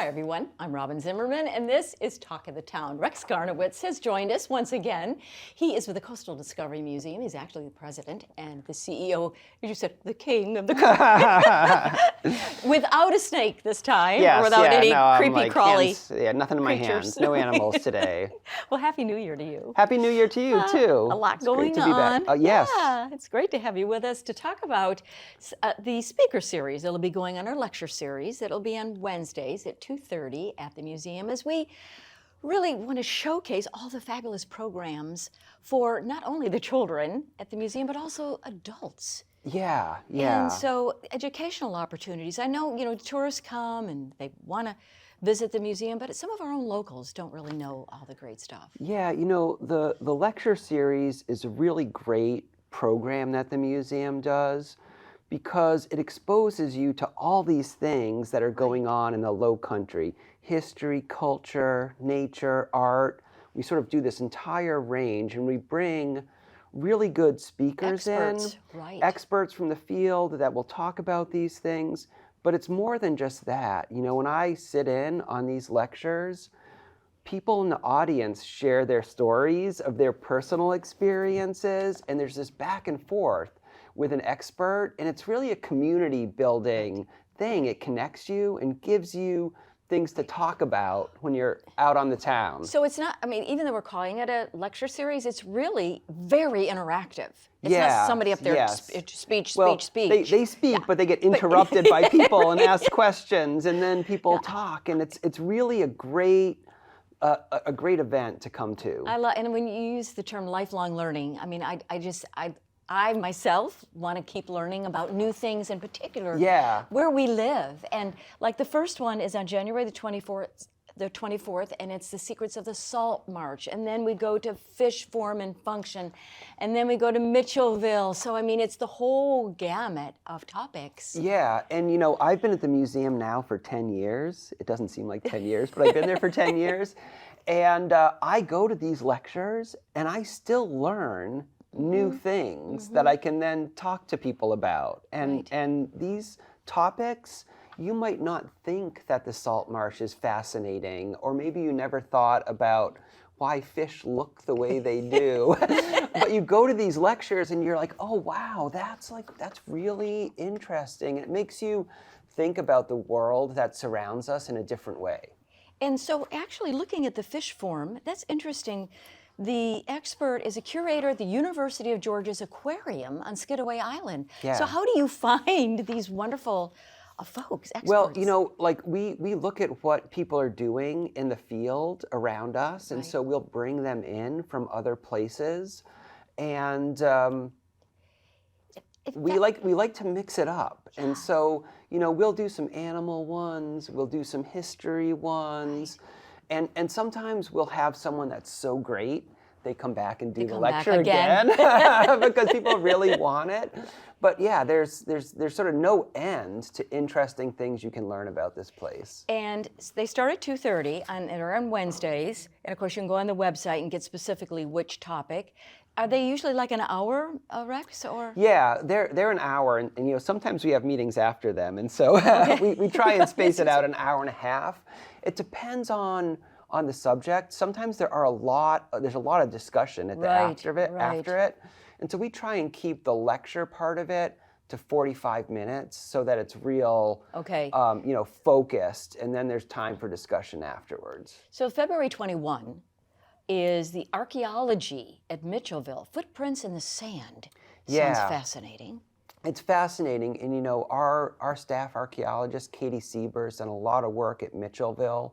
Hi everyone, I'm Robin Zimmerman and this is Talk of the Town. Rex Garniewicz has joined us once again. He is with the Coastal Discovery Museum. He's actually the president and the CEO, as you said, the king of the without a snake this time, yes, without any creepy like crawly nothing in my creatures. hands. No animals today. Well, Happy New Year to you. Happy New Year to you too. A lot It's going great to be on. back. Yes. Yeah, it's great to have you with us to talk about the speaker series. It'll be going on our lecture series. It'll be on Wednesdays at 2:30 at the museum as we really want to showcase all the fabulous programs for not only the children at the museum, but also adults. Yeah. And so educational opportunities. I know, tourists come and they want to visit the museum, but some of our own locals don't really know all the great stuff. Yeah, the lecture series is a really great program that the museum does because it exposes you to all these things that are going on in the Lowcountry. History, culture, nature, art. We sort of do this entire range and we bring really good speakers experts from the field that will talk about these things. But it's more than just that. When I sit in on these lectures, people in the audience share their stories of their personal experiences, and there's this back and forth with an expert, and it's really a community building thing. It connects you and gives you things to talk about when you're out on the town. So it's not, even though we're calling it a lecture series, it's really very interactive. It's not somebody up there speech. They speak, but they get interrupted by people and ask questions, and then people talk, and it's really a great event to come to. And when you use the term lifelong learning, I myself want to keep learning about new things, in particular where we live. And like the first one is on January the 24th, and it's the secrets of the salt marsh. And then we go to fish form and function, and then we go to Mitchellville. So it's the whole gamut of topics. Yeah, and I've been at the museum now for 10 years. It doesn't seem like 10 years, but I've been there for 10 years. And I go to these lectures, and I still learn new things that I can then talk to people about. And these topics, you might not think that the salt marsh is fascinating, or maybe you never thought about why fish look the way they do. But you go to these lectures and you're like, oh wow, that's really interesting. It makes you think about the world that surrounds us in a different way. And so actually looking at the fish form, that's interesting. The expert is a curator at the University of Georgia's Aquarium on Skidaway Island. Yeah. So how do you find these wonderful folks, experts? Well, we look at what people are doing in the field around us, and so we'll bring them in from other places, and we like to mix it up. And so we'll do some animal ones, we'll do some history ones. And sometimes we'll have someone that's so great, they come back and do the lecture again because people really want it. But yeah, there's sort of no end to interesting things you can learn about this place. And they start at 2:30 and are on Wednesdays. And of course, you can go on the website and get specifically which topic. Are they usually like an hour, Rex, or? Yeah, they're an hour, and sometimes we have meetings after them, and so we try and space it out an hour and a half. It depends on the subject. Sometimes there's a lot of discussion at the after it, and so we try and keep the lecture part of it to 45 minutes so that it's real, focused, and then there's time for discussion afterwards. So February 21. Is the archaeology at Mitchellville, footprints in the sand. Sounds fascinating. It's fascinating, and our staff archaeologist, Katie Siebers, done a lot of work at Mitchellville.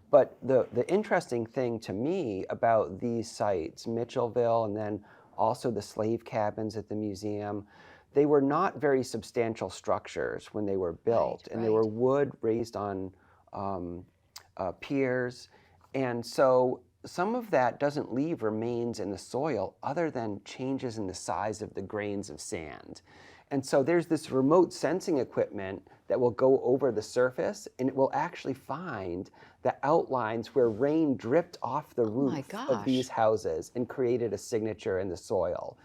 But the interesting thing to me about these sites, Mitchellville and then also the slave cabins at the museum, they were not very substantial structures when they were built, and they were wood raised on piers, and so some of that doesn't leave remains in the soil other than changes in the size of the grains of sand. And so there's this remote sensing equipment that will go over the surface, and it will actually find the outlines where rain dripped off the roof of these houses and created a signature in the soil.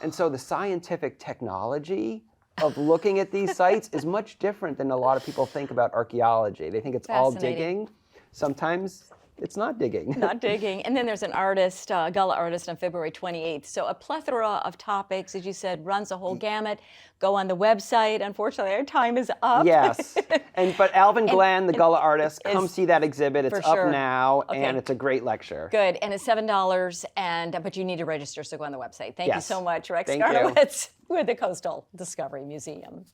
And so the scientific technology of looking at these sites is much different than a lot of people think about archaeology. They think it's all digging. Sometimes it's not digging. Not digging. And then there's an artist, a gala artist on February 28th. So a plethora of topics, as you said, runs a whole gamut. Go on the website. Unfortunately, our time is up. Yes. But Alvin Glenn, the gala artist, come see that exhibit. It's up now, and it's a great lecture. Good. And it's $7, but you need to register, so go on the website. Thank you so much, Rex Garniewicz with the Coastal Discovery Museum.